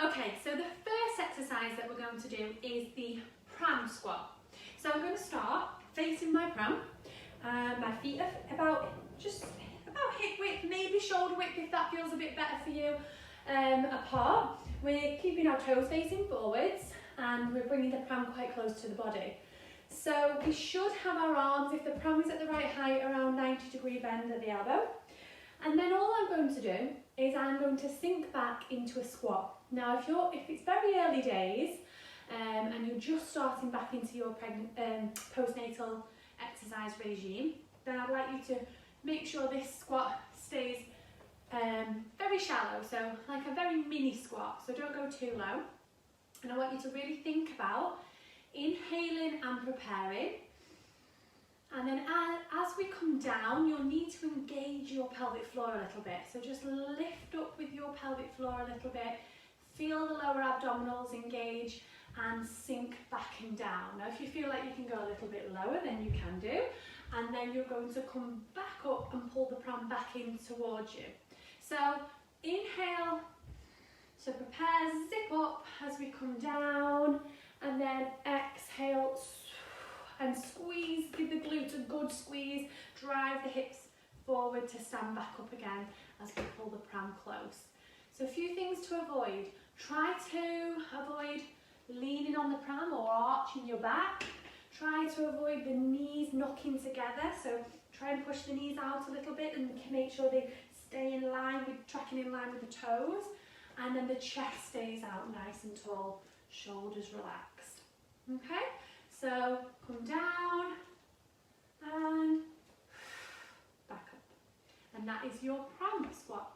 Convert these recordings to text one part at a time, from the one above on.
Okay, so the first exercise that we're going to do is the pram squat. So I'm going to start facing my pram. My feet are about hip width, maybe shoulder width if that feels a bit better for you, apart. We're keeping our toes facing forwards and we're bringing the pram quite close to the body. So we should have our arms, if the pram is at the right height, around 90-degree bend at the elbow. And then all I'm going to do is I'm going to sink back into a squat. Now if it's very early days and you're just starting back into your postnatal exercise regime, then I'd like you to make sure this squat stays very shallow, so like a very mini squat, so don't go too low. And I want you to really think about inhaling and preparing. And then as we come down, you'll need to engage your pelvic floor a little bit. So just lift up with your pelvic floor a little bit, feel the lower abdominals engage and sink back and down. Now if you feel like you can go a little bit lower, then you can do. And then you're going to come back up and pull the pram back in towards you. So inhale, so prepare, zip up as we come down, and then exhale and squeeze, give the glutes a good squeeze, drive the hips forward to stand back up again as we pull the pram close. So a few things to avoid. Try to avoid leaning on the pram or arching your back. Try to avoid the knees knocking together, so try and push the knees out a little bit and make sure they stay in line with, tracking in line with the toes, and then the chest stays out nice and tall, shoulders relaxed. Okay, so come down and back up, and that is your pram squat.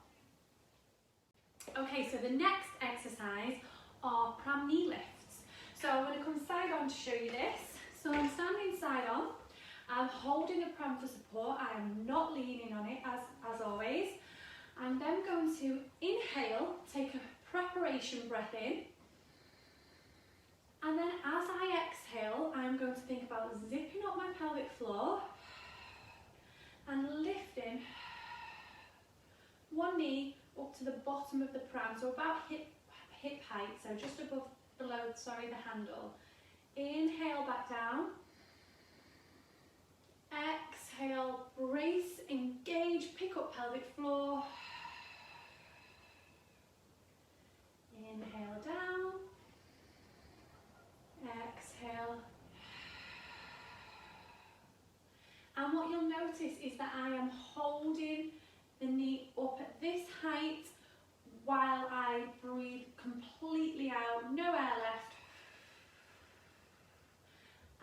Okay, so the next exercise are pram knee lifts. So I'm going to come side on to show you this. So I'm standing side on, I'm holding the pram for support, I am not leaning on it as always. I'm then going to inhale, take a preparation breath in, and then as I exhale, I'm going to think about zipping up my pelvic floor and lifting one knee up to the bottom of the pram, so about hip height, so just below the handle. Inhale back down, exhale, brace, engage, pick up pelvic floor, inhale down, exhale, and what you'll notice is that I am holding the knee up at this height while I breathe completely out, no air left,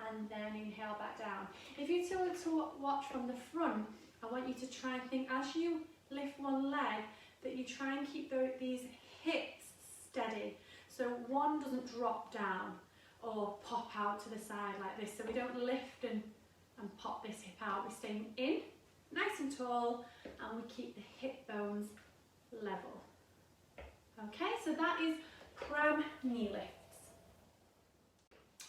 and then inhale back down. If you were to watch from the front, I want you to try and think as you lift one leg that you try and keep these hips steady, so one doesn't drop down or pop out to the side like this, so we don't lift and pop this hip out. We stay in nice and tall and we keep the hip bones level. Okay, so that is pram knee lifts.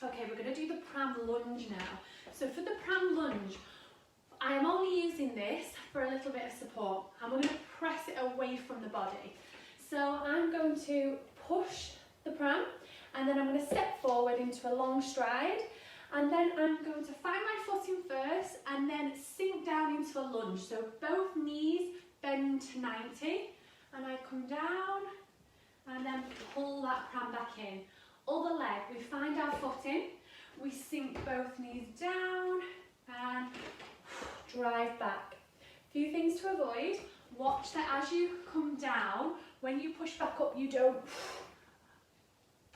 Okay, we're going to do the pram lunge now. So for the pram lunge, I am only using this for a little bit of support. I'm going to press it away from the body. So I'm going to push the pram and then I'm going to step forward into a long stride, and then I'm going to find my footing first and then sink down into a lunge. So both knees bend to 90 and I come down and then pull that pram back in. Other leg, we find our footing, we sink both knees down and drive back. Few things to avoid. Watch that as you come down, when you push back up, you don't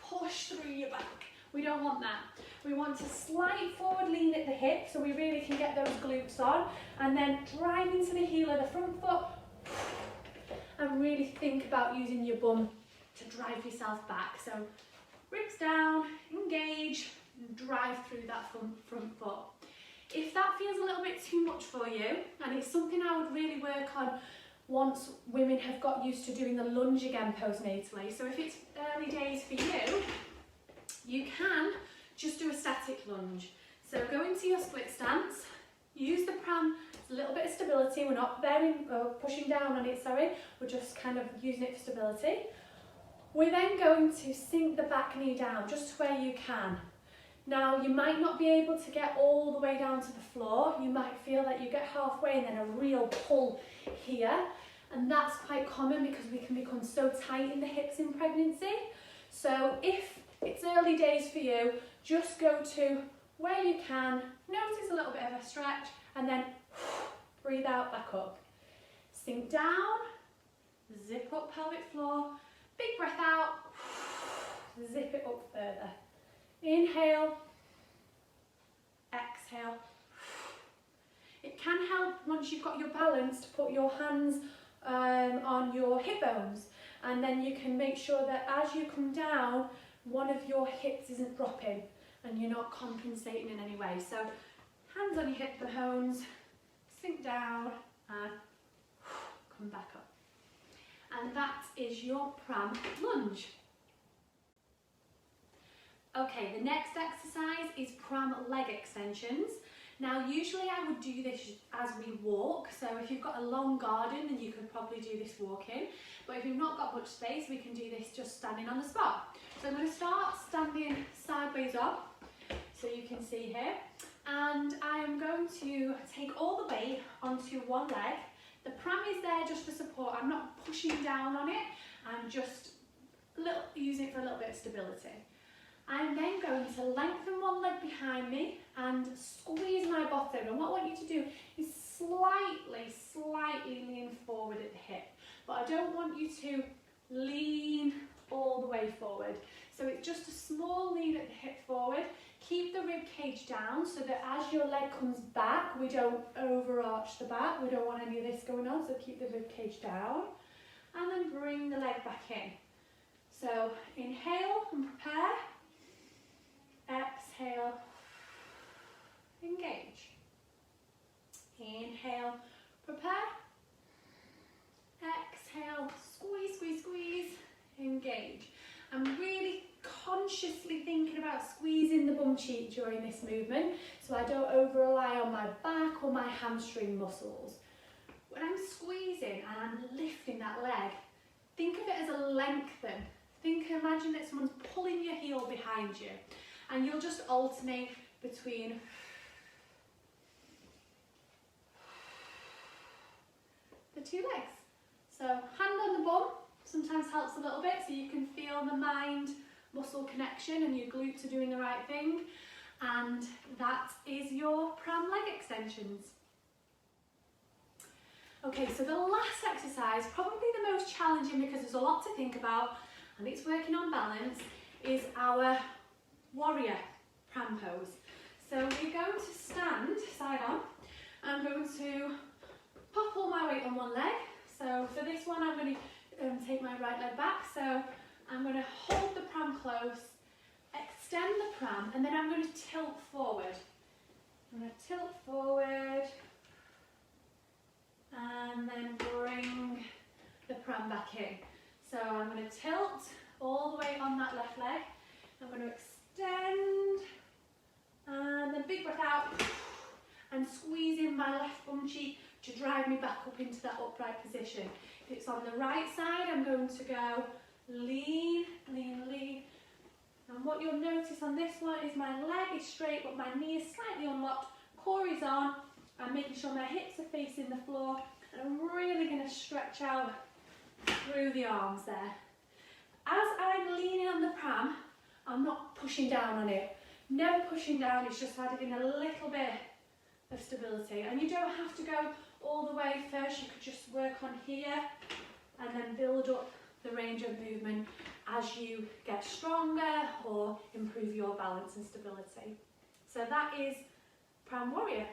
push through your back. We don't want that. We want to slide forward, lean at the hip, so we really can get those glutes on, and then drive into the heel of the front foot, and really think about using your bum to drive yourself back. So ribs down, engage, and drive through that front foot. If that feels a little bit too much for you, and it's something I would really work on once women have got used to doing the lunge again postnatally. So if it's early days for you, you can just do a static lunge. So go into your split stance, use the pram, a little bit of stability, we're not pushing down on it, sorry, we're just kind of using it for stability. We're then going to sink the back knee down just to where you can. Now you might not be able to get all the way down to the floor. You might feel that you get halfway and then a real pull here. And that's quite common because we can become so tight in the hips in pregnancy. So if it's early days for you, just go to where you can, notice a little bit of a stretch, and then breathe out, back up. Sink down, zip up pelvic floor, big breath out, zip it up further. Inhale, exhale. It can help once you've got your balance to put your hands on your hip bones, and then you can make sure that as you come down, one of your hips isn't dropping and you're not compensating in any way. So hands on your hip bones, sink down and come back up. And that is your Pram lunge. Okay, the next exercise is Pram leg extensions. Now usually I would do this as we walk, so if you've got a long garden then you could probably do this walking, but if you've not got much space we can do this just standing on the spot. So I'm going to start standing sideways up, so you can see here, and I am going to take all the weight onto one leg. The Pram is there just for support, I'm not pushing down on it, I'm just using it for a little bit of stability. I'm then going to lengthen one leg behind me and squeeze my bottom. And what I want you to do is slightly lean forward at the hip. But I don't want you to lean all the way forward. So it's just a small lean at the hip forward. Keep the rib cage down so that as your leg comes back, we don't overarch the back. We don't want any of this going on, so keep the rib cage down. And then bring the leg back in. So inhale and prepare. Exhale, engage. Inhale, prepare. Exhale, squeeze, squeeze, squeeze, engage. I'm really consciously thinking about squeezing the bum cheek during this movement so I don't over rely on my back or my hamstring muscles. When I'm squeezing and I'm lifting that leg, think of it as a lengthen. Imagine that someone's pulling your heel behind you. And you'll just alternate between the two legs. So hand on the bum sometimes helps a little bit so you can feel the mind muscle connection and your glutes are doing the right thing. And that is your Pram leg extensions. Okay, so the last exercise, probably the most challenging because there's a lot to think about and it's working on balance, is our warrior Pram pose. So we're going to stand side on. I'm going to pop all my weight on one leg. So for this one I'm going to take my right leg back. So I'm going to hold the Pram close, extend the Pram, and then I'm going to tilt forward. I'm going to tilt forward and then bring the Pram back in. So I'm going to tilt all the way on that left leg. I'm going to extend and then big breath out and squeeze in my left bum cheek to drive me back up into that upright position. If it's on the right side, I'm going to go lean, lean, lean. And what you'll notice on this one is my leg is straight but my knee is slightly unlocked, core is on. I'm making sure my hips are facing the floor and I'm really going to stretch out through the arms there. As I'm leaning on the Pram, I'm not pushing down on it. Never pushing down, it's just adding a little bit of stability. And you don't have to go all the way first, you could just work on here and then build up the range of movement as you get stronger or improve your balance and stability. So that is Pram Warrior.